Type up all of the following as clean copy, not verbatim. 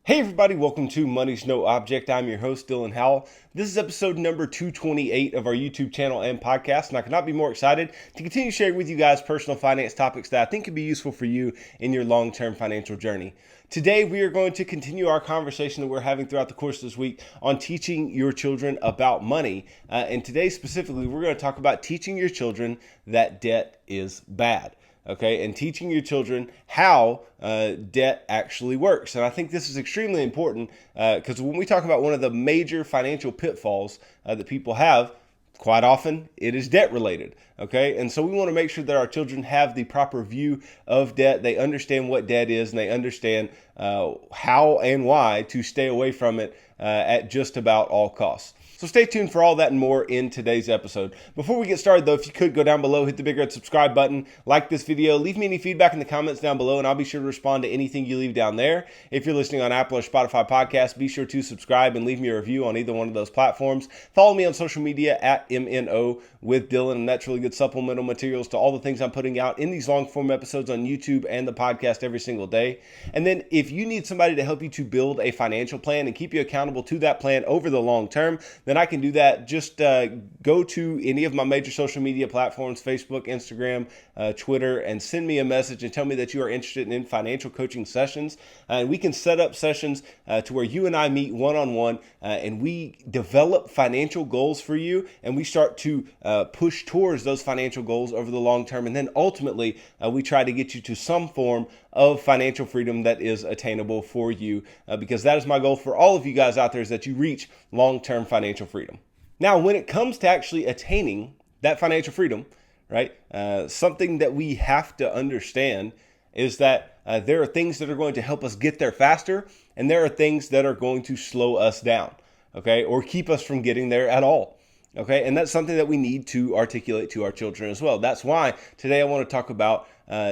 Hey everybody, welcome to Money's No Object. I'm your host, Dylan Howell. This is episode number 228 of our YouTube channel and podcast, and I cannot be more excited to continue sharing with you guys personal finance topics that I think could be useful for you in your long-term financial journey. Today, we are going to continue our conversation that we're having throughout the course of this week on teaching your children about money. And today, specifically, we're going to talk about teaching your children that debt is bad. Okay, and teaching your children how debt actually works. And I think this is extremely important because when we talk about one of the major financial pitfalls that people have, quite often it is debt related. Okay, and so we want to make sure that our children have the proper view of debt. They understand what debt is, and they understand how and why to stay away from it at just about all costs. So stay tuned for all that and more in today's episode. Before we get started though, if you could go down below, hit the big red subscribe button, like this video, leave me any feedback in the comments down below, and I'll be sure to respond to anything you leave down there. If you're listening on Apple or Spotify podcasts, be sure to subscribe and leave me a review on either one of those platforms. Follow me on social media at MNO with Dylan, and that's really good supplemental materials to all the things I'm putting out in these long form episodes on YouTube and the podcast every single day. And then if you need somebody to help you to build a financial plan and keep you accountable to that plan over the long term, then I can do that. Just go to any of my major social media platforms, Facebook, Instagram, Twitter, and send me a message and tell me that you are interested in financial coaching sessions. And we can set up sessions to where you and I meet one-on-one and we develop financial goals for you, and we start to push towards those financial goals over the long term. And then ultimately, we try to get you to some form of financial freedom that is attainable for you, because that is my goal for all of you guys out there, is that you reach long-term financial freedom. Now, when it comes to actually attaining that financial freedom, right, something that we have to understand is that there are things that are going to help us get there faster, and there are things that are going to slow us down, okay, or keep us from getting there at all. Okay, and that's something that we need to articulate to our children as well. That's why today I want to talk about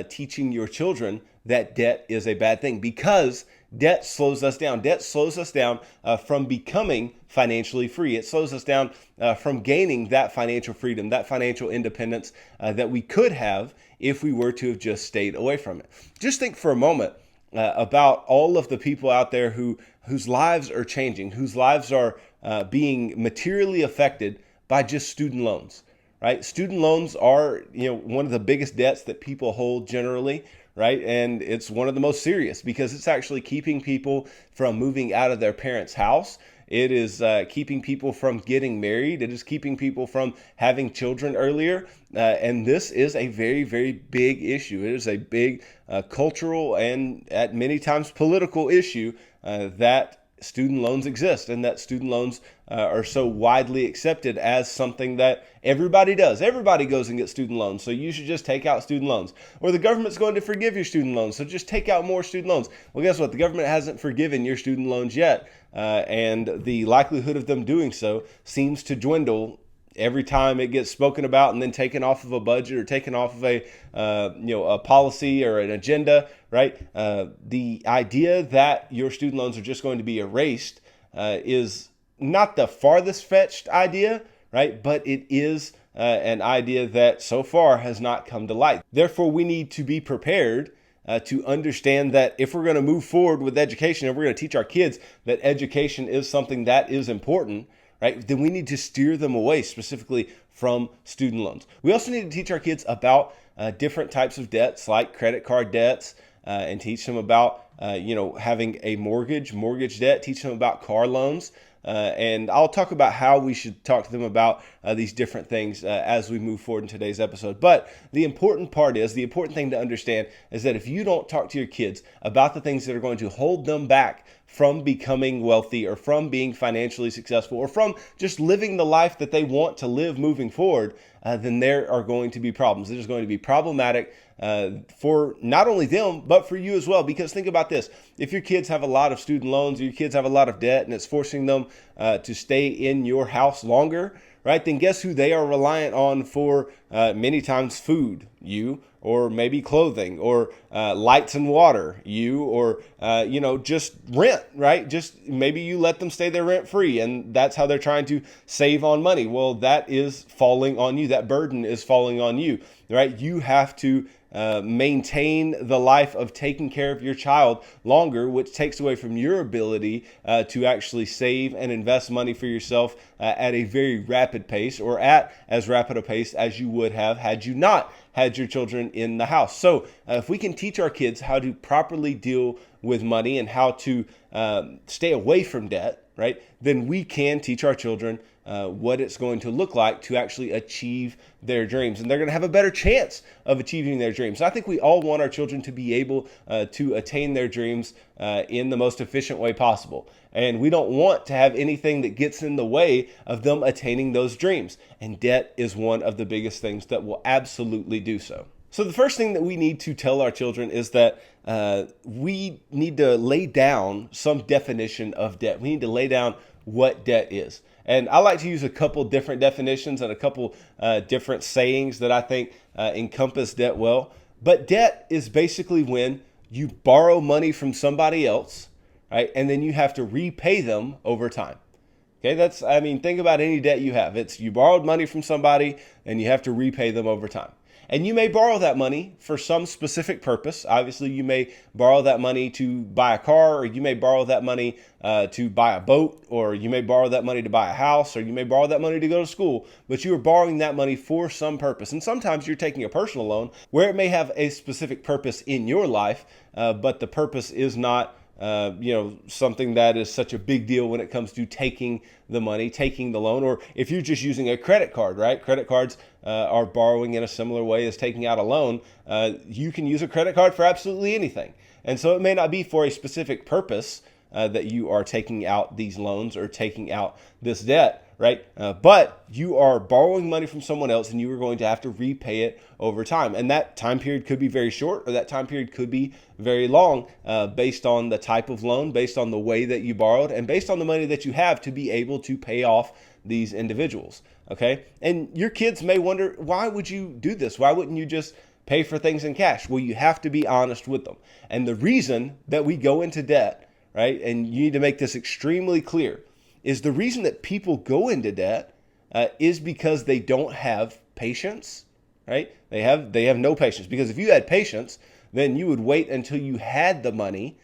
teaching your children that debt is a bad thing, because debt slows us down. Debt slows us down from becoming financially free. It slows us down from gaining that financial freedom, that financial independence that we could have if we were to have just stayed away from it. Just think for a moment about all of the people out there whose lives are changing, whose lives are being materially affected by just student loans, right? Student loans are, one of the biggest debts that people hold generally, right? And it's one of the most serious because it's actually keeping people from moving out of their parents' house. It is keeping people from getting married. It is keeping people from having children earlier. And this is a very, very big issue. It is a big cultural and at many times political issue that student loans exist, and that student loans are so widely accepted as something that everybody does. Everybody goes and gets student loans, so you should just take out student loans. Or the government's going to forgive your student loans, so just take out more student loans. Well, guess what? The government hasn't forgiven your student loans yet, and the likelihood of them doing so seems to dwindle every time it gets spoken about and then taken off of a budget or taken off of a policy or an agenda, right? The idea that your student loans are just going to be erased is not the farthest fetched idea, right? But it is an idea that so far has not come to light. Therefore, we need to be prepared to understand that if we're going to move forward with education and we're going to teach our kids that education is something that is important, right, then we need to steer them away specifically from student loans. We also need to teach our kids about different types of debts like credit card debts and teach them about, having a mortgage debt, teach them about car loans. And I'll talk about how we should talk to them about these different things as we move forward in today's episode. But the important thing to understand is that if you don't talk to your kids about the things that are going to hold them back from becoming wealthy or from being financially successful or from just living the life that they want to live moving forward, then there are going to be problems. It is going to be problematic for not only them, but for you as well. Because think about this. If your kids have a lot of student loans or your kids have a lot of debt and it's forcing them to stay in your house longer, right, then guess who they are reliant on for many times food? You, or maybe clothing, or lights and water, you, or, just rent, right? Just maybe you let them stay there rent free and that's how they're trying to save on money. Well, that is falling on you. That burden is falling on you, right? You have to maintain the life of taking care of your child longer, which takes away from your ability to actually save and invest money for yourself at a very rapid pace, or at as rapid a pace as you would have had you not had your children in the house. So if we can teach our kids how to properly deal with money and how to stay away from debt, right, then we can teach our children what it's going to look like to actually achieve their dreams. And they're going to have a better chance of achieving their dreams. I think we all want our children to be able to attain their dreams in the most efficient way possible. And we don't want to have anything that gets in the way of them attaining those dreams. And debt is one of the biggest things that will absolutely do so. So the first thing that we need to tell our children is that we need to lay down some definition of debt. We need to lay down what debt is. And I like to use a couple different definitions and a couple different sayings that I think encompass debt well. But debt is basically when you borrow money from somebody else, right? And then you have to repay them over time. Okay, think about any debt you have. It's you borrowed money from somebody and you have to repay them over time. And you may borrow that money for some specific purpose. Obviously, you may borrow that money to buy a car, or you may borrow that money to buy a boat, or you may borrow that money to buy a house, or you may borrow that money to go to school. But you are borrowing that money for some purpose. And sometimes you're taking a personal loan where it may have a specific purpose in your life, but the purpose is not something that is such a big deal when it comes to taking the money, taking the loan, or if you're just using a credit card, right? Credit cards are borrowing in a similar way as taking out a loan. You can use a credit card for absolutely anything. And so it may not be for a specific purpose that you are taking out these loans or taking out this debt, right? But you are borrowing money from someone else and you are going to have to repay it over time. And that time period could be very short, or that time period could be very long, based on the type of loan, based on the way that you borrowed, and based on the money that you have to be able to pay off these individuals. Okay. And your kids may wonder, why would you do this? Why wouldn't you just pay for things in cash? Well, you have to be honest with them. And the reason that we go into debt, right, and you need to make this extremely clear, is the reason that people go into debt is because they don't have patience, right? They have no patience. Because if you had patience, then you would wait until you had the money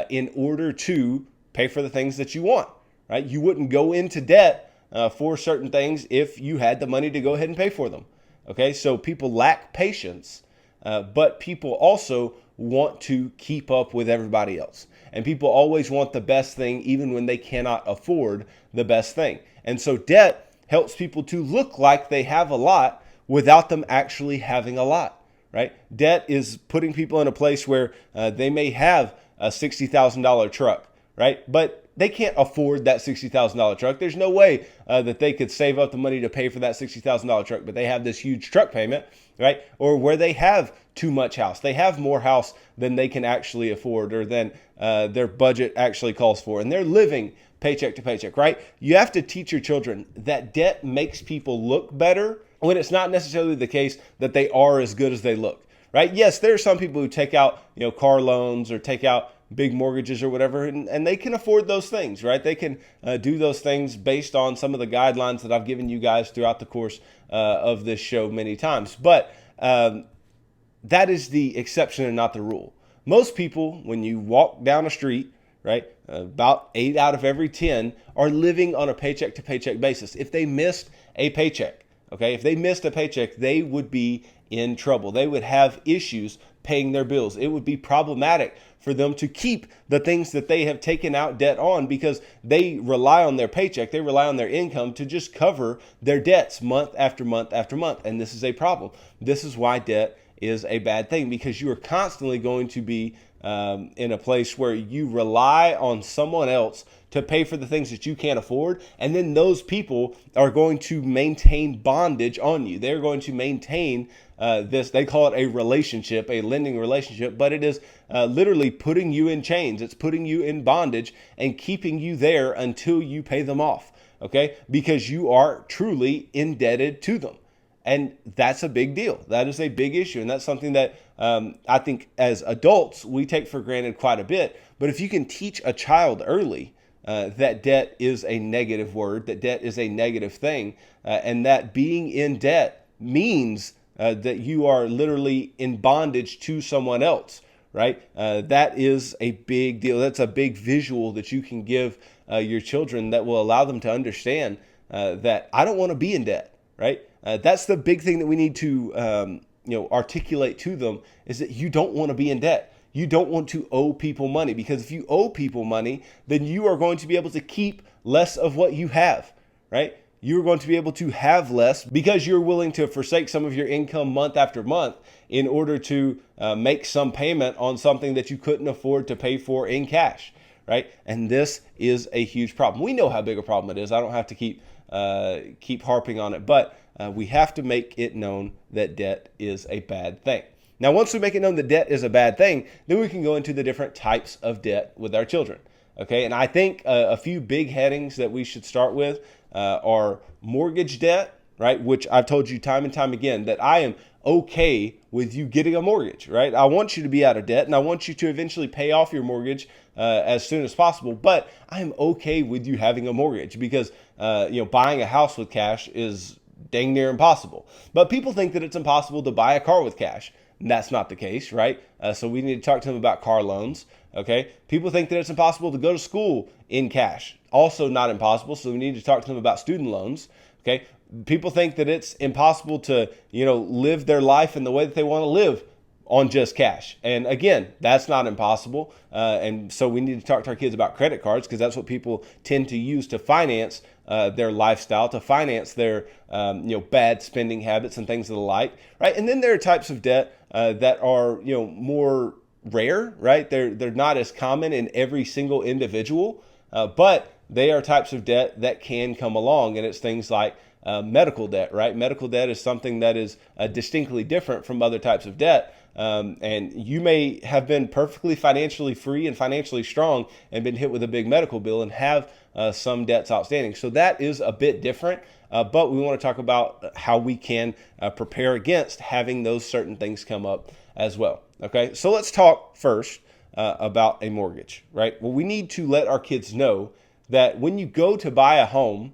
in order to pay for the things that you want, right? You wouldn't go into debt for certain things if you had the money to go ahead and pay for them. Okay, so people lack patience, but people also want to keep up with everybody else. And people always want the best thing even when they cannot afford the best thing. And so debt helps people to look like they have a lot without them actually having a lot, right? Debt is putting people in a place where they may have a $60,000 truck, right? But they can't afford that $60,000 truck. There's no way that they could save up the money to pay for that $60,000 truck, but they have this huge truck payment, right? Or where they have too much house. They have more house than they can actually afford, or than their budget actually calls for. And they're living paycheck to paycheck, right? You have to teach your children that debt makes people look better when it's not necessarily the case that they are as good as they look, right? Yes, there are some people who take out, car loans or take out big mortgages or whatever, and they can afford those things, right? They can do those things based on some of the guidelines that I've given you guys throughout the course of this show many times. But that is the exception and not the rule. Most people, when you walk down a street, right, about 8 out of every 10 are living on a paycheck to paycheck basis. If they missed a paycheck, okay, if they missed a paycheck, they would be in trouble. They would have issues paying their bills. It would be problematic for them to keep the things that they have taken out debt on, because they rely on their paycheck. They rely on their income to just cover their debts month after month after month. And this is a problem. This is why debt is a bad thing, because you are constantly going to be in a place where you rely on someone else to pay for the things that you can't afford. And then those people are going to maintain bondage on you. They're going to maintain this, they call it a relationship, a lending relationship, but it is literally putting you in chains. It's putting you in bondage and keeping you there until you pay them off, okay? Because you are truly indebted to them. And that's a big deal. That is a big issue. And that's something that I think as adults, we take for granted quite a bit. But if you can teach a child early that debt is a negative word, that debt is a negative thing, and that being in debt means that you are literally in bondage to someone else, right? That is a big deal. That's a big visual that you can give your children that will allow them to understand that I don't want to be in debt, right? That's the big thing that we need to articulate to them, is that you don't want to be in debt. You don't want to owe people money, because if you owe people money, then you are going to be able to keep less of what you have, right? You're going to be able to have less because you're willing to forsake some of your income month after month in order to make some payment on something that you couldn't afford to pay for in cash, right? And this is a huge problem. We know how big a problem it is. I don't have to keep harping on it, but we have to make it known that debt is a bad thing. Now, once we make it known that debt is a bad thing, then we can go into the different types of debt with our children. Okay, and I think a few big headings that we should start with are mortgage debt, right? Which I've told you time and time again that I am okay with you getting a mortgage, right? I want you to be out of debt, and I want you to eventually pay off your mortgage as soon as possible. But I am okay with you having a mortgage because buying a house with cash is dang near impossible. But people think that it's impossible to buy a car with cash. And that's not the case, right? So we need to talk to them about car loans. Okay. People think that it's impossible to go to school in cash. Also not impossible. So we need to talk to them about student loans. Okay. People think that it's impossible to, live their life in the way that they want to live on just cash. And again, that's not impossible. And so we need to talk to our kids about credit cards, because that's what people tend to use to finance their lifestyle, to finance their bad spending habits and things of the like, right? And then there are types of debt that are more rare, right? They're not as common in every single individual, but they are types of debt that can come along, and it's things like medical debt, right? Medical debt is something that is distinctly different from other types of debt. And you may have been perfectly financially free and financially strong and been hit with a big medical bill and have some debts outstanding. So that is a bit different, but we want to talk about how we can prepare against having those certain things come up as well. Okay, so let's talk first about a mortgage, right? Well, we need to let our kids know that when you go to buy a home,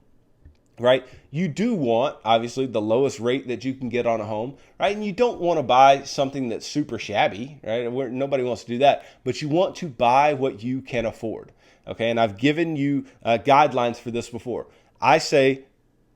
right, you do want, obviously, the lowest rate that you can get on a home, right? And you don't want to buy something that's super shabby, right? Nobody wants to do that, but you want to buy what you can afford, okay? And I've given you guidelines for this before. I say,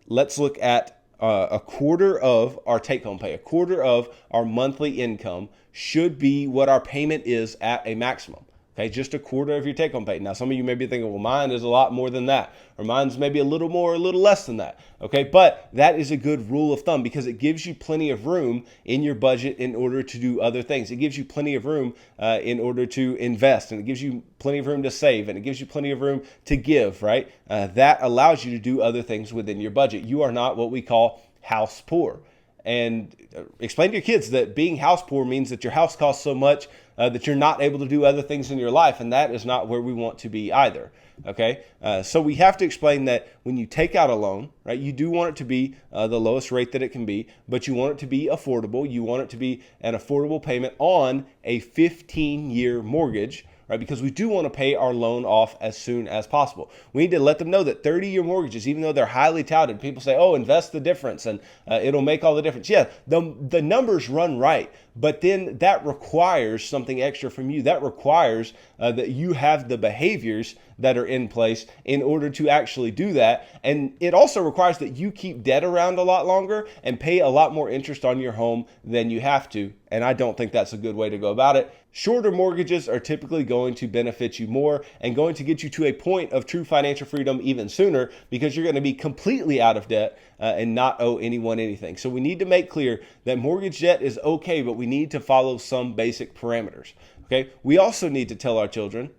let's look at a quarter of our take-home pay, a quarter of our monthly income should be what our payment is at a maximum. Okay, just a quarter of your take-home pay. Now, some of you may be thinking, well, mine is a lot more than that, or mine's maybe a little more, or a little less than that. Okay, but that is a good rule of thumb because it gives you plenty of room in your budget in order to do other things. It gives you plenty of room in order to invest, and it gives you plenty of room to save, and it gives you plenty of room to give, right? That allows you to do other things within your budget. You are not what we call house poor. And explain to your kids that being house poor means that your house costs so much that you're not able to do other things in your life. And that is not where we want to be either. Okay. So we have to explain that when you take out a loan, right, you do want it to be the lowest rate that it can be, but you want it to be affordable. You want it to be an affordable payment on a 15-year mortgage, right? Because we do want to pay our loan off as soon as possible. We need to let them know that 30-year mortgages, even though they're highly touted, people say, oh, invest the difference and it'll make all the difference. Yeah, the numbers run right, but then that requires something extra from you. That requires that you have the behaviors that are in place in order to actually do that. And it also requires that you keep debt around a lot longer and pay a lot more interest on your home than you have to. And I don't think that's a good way to go about it. Shorter mortgages are typically going to benefit you more and going to get you to a point of true financial freedom even sooner because you're going to be completely out of debt and not owe anyone anything. So we need to make clear that mortgage debt is okay, but we need to follow some basic parameters. Okay. We also need to tell our children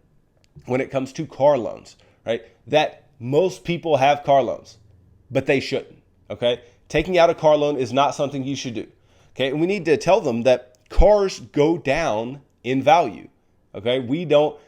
when it comes to car loans, right, that most people have car loans, but they shouldn't. Okay. Taking out a car loan is not something you should do. Okay. And we need to tell them that cars go down in value. Okay. We don't,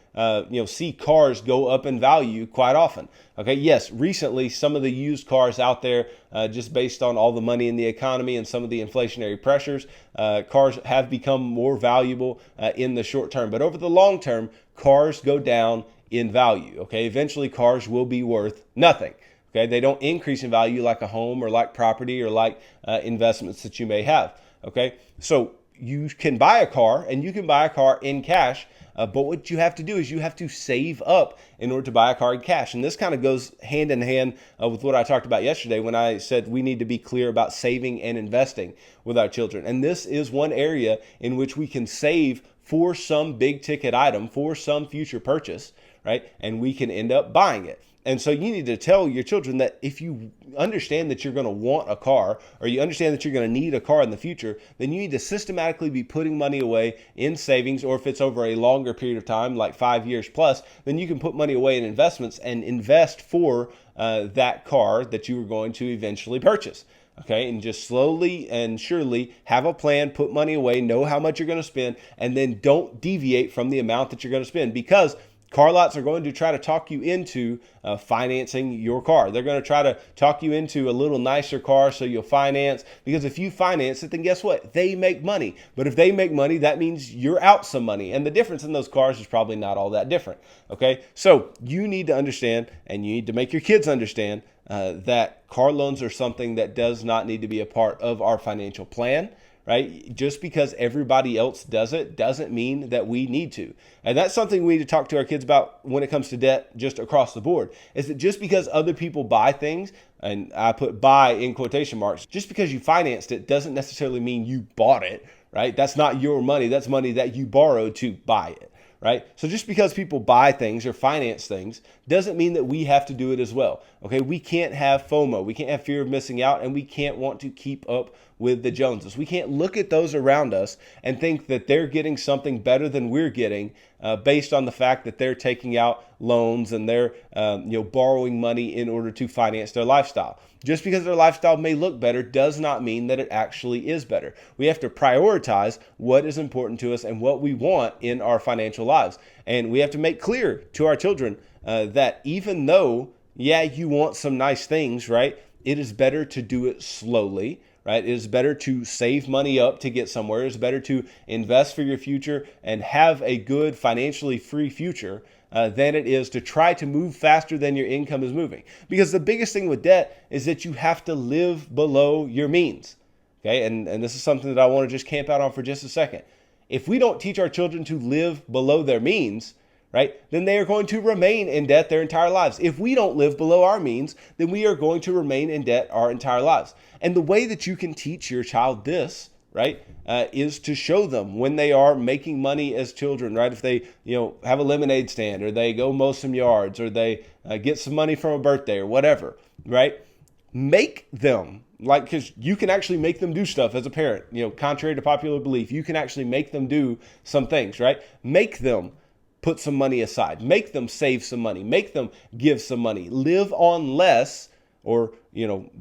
see cars go up in value quite often. Okay. Yes. Recently, some of the used cars out there, just based on all the money in the economy and some of the inflationary pressures, cars have become more valuable in the short term. But over the long term, cars go down in value. Okay. Eventually, cars will be worth nothing. Okay. They don't increase in value like a home or like property or like investments that you may have. Okay, so you can buy a car and you can buy a car in cash. But what you have to do is you have to save up in order to buy a car in cash. And this kind of goes hand in hand with what I talked about yesterday when I said we need to be clear about saving and investing with our children. And this is one area in which we can save for some big ticket item, for some future purchase, right? And we can end up buying it. And so you need to tell your children that if you understand that you're going to want a car, or you understand that you're going to need a car in the future, then you need to systematically be putting money away in savings, or if it's over a longer period of time, like 5 years plus, then you can put money away in investments and invest for that car that you are going to eventually purchase. Okay, and just slowly and surely have a plan, put money away, know how much you're going to spend, and then don't deviate from the amount that you're going to spend, because car lots are going to try to talk you into financing your car. They're going to try to talk you into a little nicer car so you'll finance, because if you finance it, then guess what? They make money. But if they make money, that means you're out some money. And the difference in those cars is probably not all that different. Okay, so you need to understand, and you need to make your kids understand that car loans are something that does not need to be a part of our financial plan. Right? Just because everybody else does it doesn't mean that we need to. And that's something we need to talk to our kids about when it comes to debt, just across the board, is that just because other people buy things, and I put buy in quotation marks, just because you financed it doesn't necessarily mean you bought it, right? That's not your money. That's money that you borrowed to buy it. Right? So just because people buy things or finance things doesn't mean that we have to do it as well. Okay, we can't have FOMO. We can't have fear of missing out, and we can't want to keep up with the Joneses. We can't look at those around us and think that they're getting something better than we're getting based on the fact that they're taking out loans and they're borrowing money in order to finance their lifestyle. Just because their lifestyle may look better does not mean that it actually is better. We have to prioritize what is important to us and what we want in our financial lives. And we have to make clear to our children that even though, you want some nice things, right? It is better to do it slowly, right? It is better to save money up to get somewhere. It is better to invest for your future and have a good financially free future than it is to try to move faster than your income is moving. Because the biggest thing with debt is that you have to live below your means. Okay, and this is something that I want to just camp out on for just a second. If we don't teach our children to live below their means, right, then they are going to remain in debt their entire lives. If we don't live below our means, then we are going to remain in debt our entire lives. And the way that you can teach your child this, right, is to show them when they are making money as children, right? If they, have a lemonade stand, or they go mow some yards, or they get some money from a birthday or whatever, right? Make them, because you can actually make them do stuff as a parent, contrary to popular belief, you can actually make them do some things, right? Make them put some money aside, make them save some money, make them give some money, live on less, or,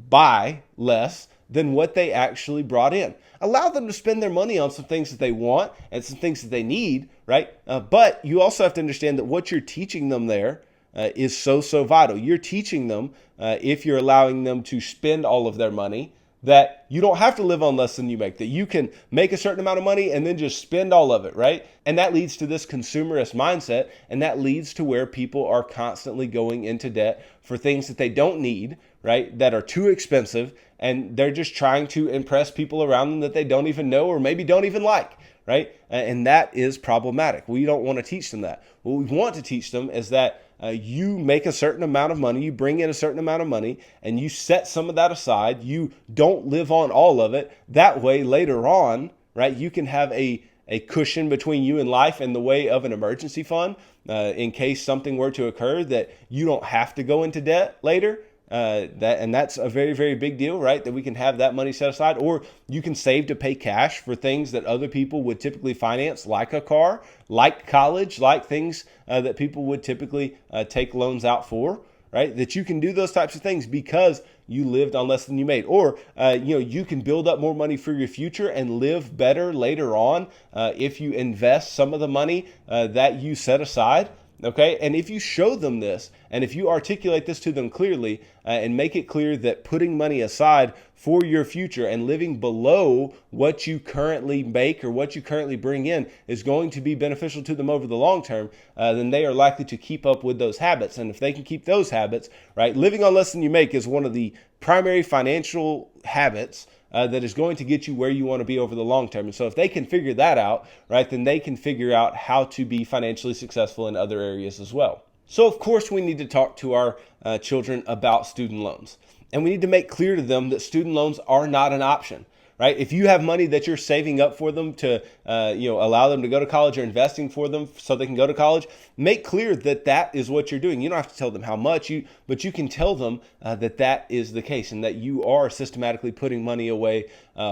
buy less than what they actually brought in. Allow them to spend their money on some things that they want and some things that they need, right? But you also have to understand that what you're teaching them there is so vital. You're teaching them, if you're allowing them to spend all of their money, that you don't have to live on less than you make, that you can make a certain amount of money and then just spend all of it, right? And that leads to this consumerist mindset, and that leads to where people are constantly going into debt for things that they don't need, right? That are too expensive, and they're just trying to impress people around them that they don't even know or maybe don't even like, right? And that is problematic. We don't want to teach them that. What we want to teach them is that you make a certain amount of money, you bring in a certain amount of money, and you set some of that aside. You don't live on all of it. That way, later on, right, you can have a cushion between you and life in the way of an emergency fund in case something were to occur, that you don't have to go into debt later. That's a very, very big deal, right? That we can have that money set aside, or you can save to pay cash for things that other people would typically finance, like a car, like college, like things that people would typically take loans out for, right? That you can do those types of things because you lived on less than you made, or you can build up more money for your future and live better later on if you invest some of the money that you set aside. Okay, and if you show them this, and if you articulate this to them clearly and make it clear that putting money aside for your future and living below what you currently make or what you currently bring in is going to be beneficial to them over the long term, then they are likely to keep up with those habits. And if they can keep those habits, right, living on less than you make is one of the primary financial habits that is going to get you where you want to be over the long term. And so if they can figure that out, right, then they can figure out how to be financially successful in other areas as well. So of course we need to talk to our children about student loans. And we need to make clear to them that student loans are not an option. Right? If you have money that you're saving up for them to, allow them to go to college, or investing for them so they can go to college, make clear that that is what you're doing. You don't have to tell them how much, but you can tell them that that is the case and that you are systematically putting money away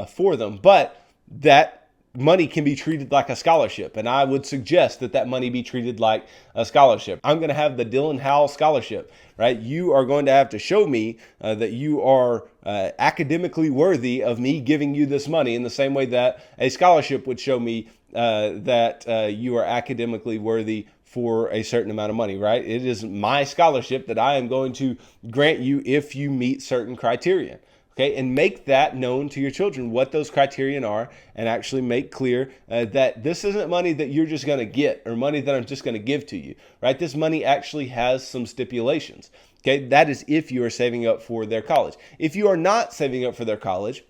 for them. But that money can be treated like a scholarship, and I would suggest that that money be treated like a scholarship. I'm going to have the Dylan Howell scholarship, right? You are going to have to show me that you are academically worthy of me giving you this money, in the same way that a scholarship would show me that you are academically worthy for a certain amount of money, right? It is my scholarship that I am going to grant you if you meet certain criteria. Okay, and make that known to your children, what those criterion are, and actually make clear that this isn't money that you're just going to get, or money that I'm just going to give to you, right? This money actually has some stipulations. Okay, that is if you are saving up for their college. If you are not saving up for their college,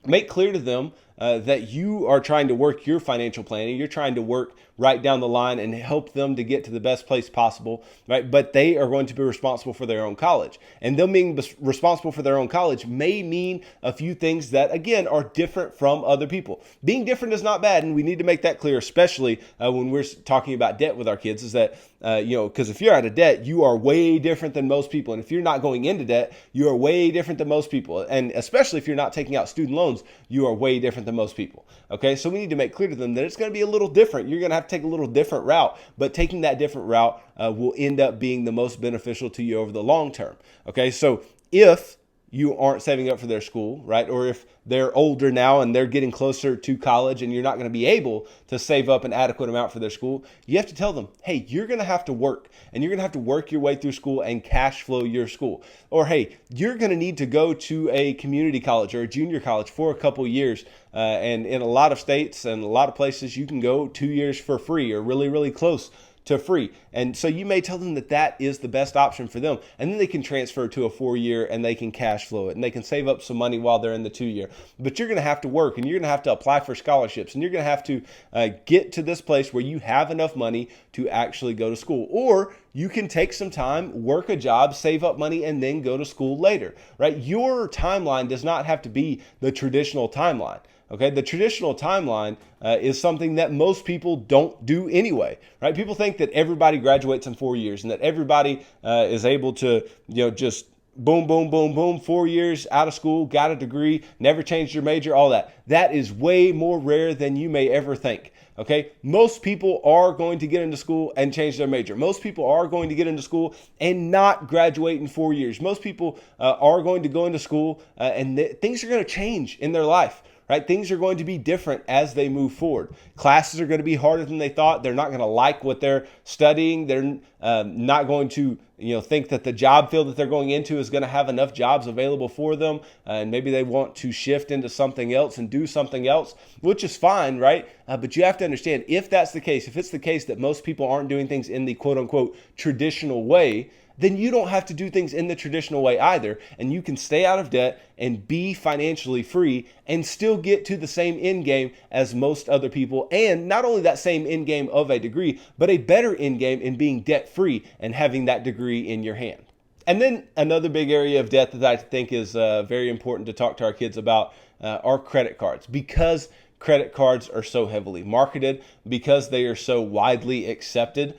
make clear to them that you are trying to work your financial planning. You're trying to work right down the line and help them to get to the best place possible, right? But they are going to be responsible for their own college. And them being responsible for their own college may mean a few things that, again, are different from other people. Being different is not bad, and we need to make that clear, especially when we're talking about debt with our kids, is that, because if you're out of debt, you are way different than most people. And if you're not going into debt, you are way different than most people. And especially if you're not taking out student loans, you are way different than most people. Okay, so we need to make clear to them that it's going to be a little different. You're going to have to take a little different route, but taking that different route will end up being the most beneficial to you over the long term. Okay, so if you aren't saving up for their school, right? Or if they're older now and they're getting closer to college and you're not going to be able to save up an adequate amount for their school, you have to tell them, hey, you're going to have to work, and you're going to have to work your way through school and cash flow your school. Or, hey, you're going to need to go to a community college or a junior college for a couple years. And in a lot of states and a lot of places, you can go 2 years for free, or really, really close to free. And so you may tell them that that is the best option for them. And then they can transfer to a 4-year and they can cash flow it, and they can save up some money while they're in the 2-year. But you're going to have to work, and you're going to have to apply for scholarships, and you're going to have to get to this place where you have enough money to actually go to school. Or you can take some time, work a job, save up money, and then go to school later, right? Your timeline does not have to be the traditional timeline. Okay, the traditional timeline is something that most people don't do anyway, right? People think that everybody graduates in 4 years, and that everybody is able to, just boom, boom, boom, boom, 4 years out of school, got a degree, never changed your major, all that. That is way more rare than you may ever think. Okay, most people are going to get into school and change their major. Most people are going to get into school and not graduate in 4 years. Most people are going to go into school and things are going to change in their life. Right? Things are going to be different as they move forward. Classes are going to be harder than they thought. They're not going to like what they're studying. They're not going to, think that the job field that they're going into is going to have enough jobs available for them. And maybe they want to shift into something else and do something else, which is fine, right? But you have to understand, if that's the case, if it's the case that most people aren't doing things in the quote unquote traditional way, then you don't have to do things in the traditional way either. And you can stay out of debt and be financially free and still get to the same end game as most other people. And not only that same end game of a degree, but a better end game in being debt free and having that degree in your hand. And then another big area of debt that I think is very important to talk to our kids about are credit cards, because credit cards are so heavily marketed, because they are so widely accepted,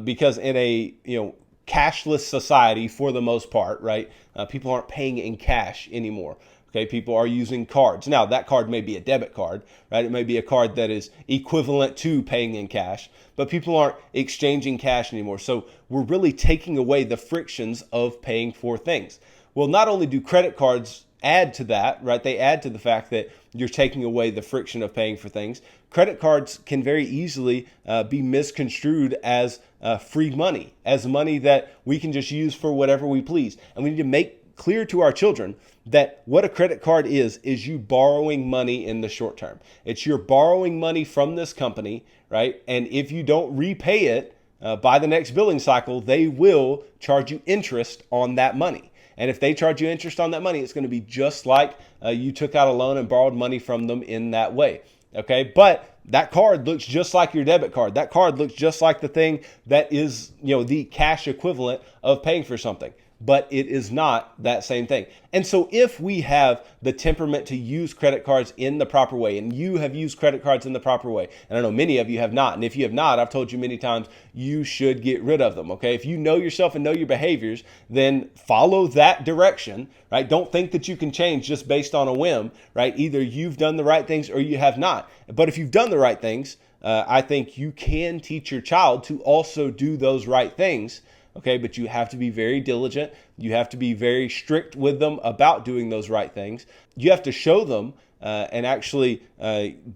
because in a, cashless society for the most part, right? People aren't paying in cash anymore. Okay, people are using cards. Now, that card may be a debit card, right? It may be a card that is equivalent to paying in cash, but people aren't exchanging cash anymore. So we're really taking away the frictions of paying for things. Well, not only do credit cards add to that, right? They add to the fact that you're taking away the friction of paying for things. Credit cards can very easily be misconstrued as free money, as money that we can just use for whatever we please. And we need to make clear to our children that what a credit card is you borrowing money in the short term. It's you're borrowing money from this company, right? And if you don't repay it by the next billing cycle, they will charge you interest on that money. And if they charge you interest on that money, it's going to be just like you took out a loan and borrowed money from them in that way. Okay, but that card looks just like your debit card. That card looks just like the thing that is, the cash equivalent of paying for something. But it is not that same thing. And so if we have the temperament to use credit cards in the proper way, and you have used credit cards in the proper way, and I know many of you have not, and if you have not, I've told you many times, you should get rid of them, okay? If you know yourself and know your behaviors, then follow that direction, right? Don't think that you can change just based on a whim, right? Either you've done the right things or you have not. But if you've done the right things, I think you can teach your child to also do those right things. Okay, but you have to be very diligent. You have to be very strict with them about doing those right things. You have to show them and actually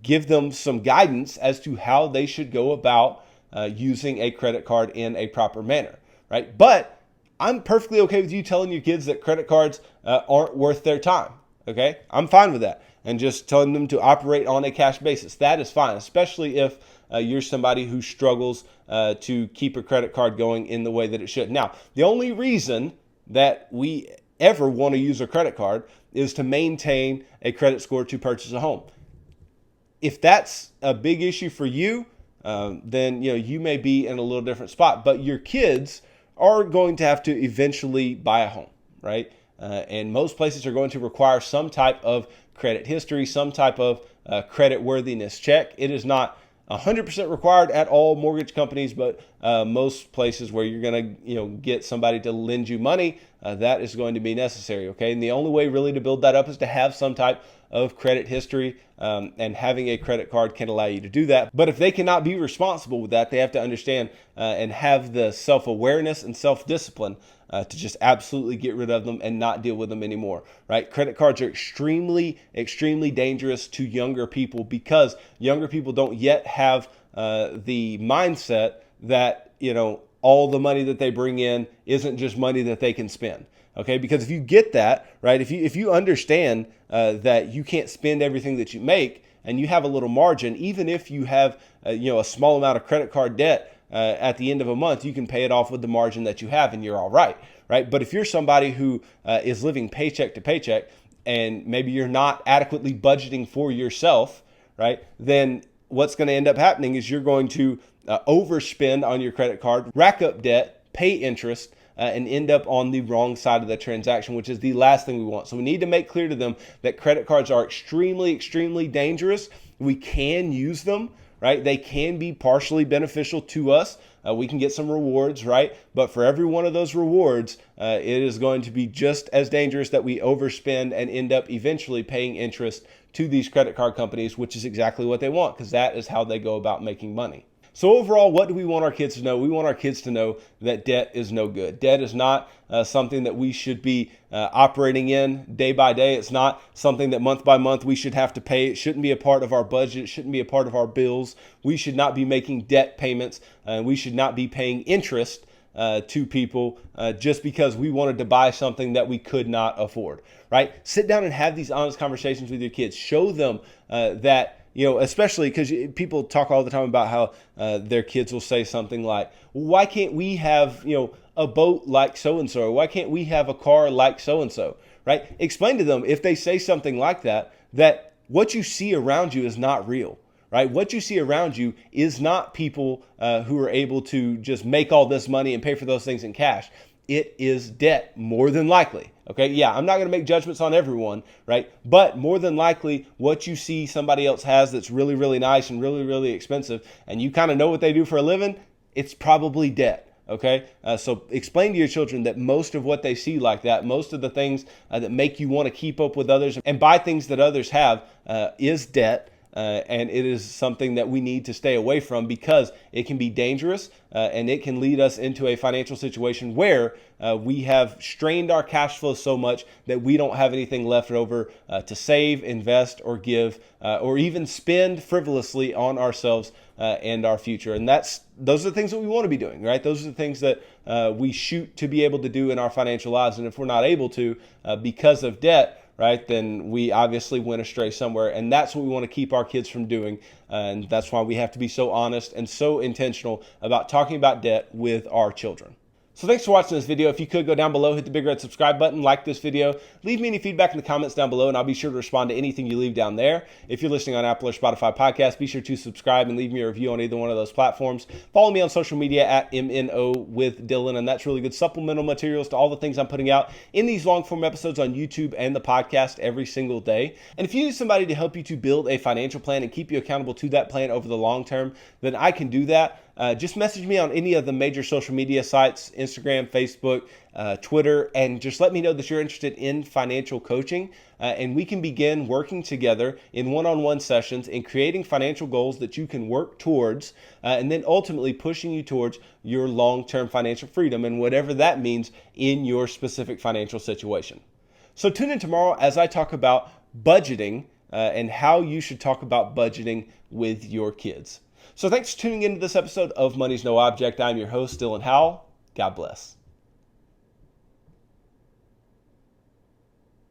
give them some guidance as to how they should go about using a credit card in a proper manner, right? But I'm perfectly okay with you telling your kids that credit cards aren't worth their time, okay? I'm fine with that. And just telling them to operate on a cash basis. That is fine, especially if you're somebody who struggles to keep a credit card going in the way that it should. Now, the only reason that we ever want to use a credit card is to maintain a credit score to purchase a home. If that's a big issue for you, then you may be in a little different spot. But your kids are going to have to eventually buy a home, right? And most places are going to require some type of credit history, some type of credit worthiness check. It is not 100% required at all mortgage companies, but most places where you're going to get somebody to lend you money, that is going to be necessary. Okay, and the only way really to build that up is to have some type of credit history, and having a credit card can allow you to do that. But if they cannot be responsible with that, they have to understand and have the self-awareness and self-discipline to just absolutely get rid of them and not deal with them anymore, right? Credit cards are extremely, extremely dangerous to younger people because younger people don't yet have the mindset that, all the money that they bring in isn't just money that they can spend. Okay, because if you get that, right, if you understand that you can't spend everything that you make and you have a little margin, even if you have a small amount of credit card debt at the end of a month, you can pay it off with the margin that you have and you're all right, right? But if you're somebody who is living paycheck to paycheck and maybe you're not adequately budgeting for yourself, right, then what's going to end up happening is you're going to overspend on your credit card, rack up debt, pay interest, and end up on the wrong side of the transaction, which is the last thing we want. So we need to make clear to them that credit cards are extremely, extremely dangerous. We can use them, right? They can be partially beneficial to us. We can get some rewards, right? But for every one of those rewards, it is going to be just as dangerous that we overspend and end up eventually paying interest to these credit card companies, which is exactly what they want, because that is how they go about making money. So overall, what do we want our kids to know? We want our kids to know that debt is no good. Debt is not something that we should be operating in day by day. It's not something that month by month we should have to pay. It shouldn't be a part of our budget. It shouldn't be a part of our bills. We should not be making debt payments. We should not be paying interest to people just because we wanted to buy something that we could not afford, right? Sit down and have these honest conversations with your kids. Show them that, especially because people talk all the time about how their kids will say something like, why can't we have, a boat like so-and-so? Or why can't we have a car like so-and-so, right? Explain to them if they say something like that, that what you see around you is not real. Right? What you see around you is not people who are able to just make all this money and pay for those things in cash. It is debt, more than likely. Okay, yeah, I'm not going to make judgments on everyone, right? But more than likely, what you see somebody else has that's really, really nice and really, really expensive, and you kind of know what they do for a living, it's probably debt. Okay, so explain to your children that most of what they see like that, most of the things that make you want to keep up with others and buy things that others have is debt. And it is something that we need to stay away from because it can be dangerous and it can lead us into a financial situation where we have strained our cash flow so much that we don't have anything left over to save, invest, or give, or even spend frivolously on ourselves and our future. And those are the things that we want to be doing, right? Those are the things that we shoot to be able to do in our financial lives. And if we're not able to because of debt, right, then we obviously went astray somewhere. And that's what we want to keep our kids from doing. And that's why we have to be so honest and so intentional about talking about debt with our children. So thanks for watching this video. If you could go down below, hit the big red subscribe button, like this video, leave me any feedback in the comments down below, and I'll be sure to respond to anything you leave down there. If you're listening on Apple or Spotify podcast, be sure to subscribe and leave me a review on either one of those platforms. Follow me on social media at MNO with Dylan, and that's really good supplemental materials to all the things I'm putting out in these long form episodes on YouTube and the podcast every single day. And if you need somebody to help you to build a financial plan and keep you accountable to that plan over the long term, then I can do that. Just message me on any of the major social media sites, Instagram, Facebook, Twitter, and just let me know that you're interested in financial coaching. And we can begin working together in one-on-one sessions and creating financial goals that you can work towards, and then ultimately pushing you towards your long-term financial freedom and whatever that means in your specific financial situation. So tune in tomorrow as I talk about budgeting and how you should talk about budgeting with your kids. So thanks for tuning into this episode of Money's No Object. I'm your host, Dylan Howell. God bless.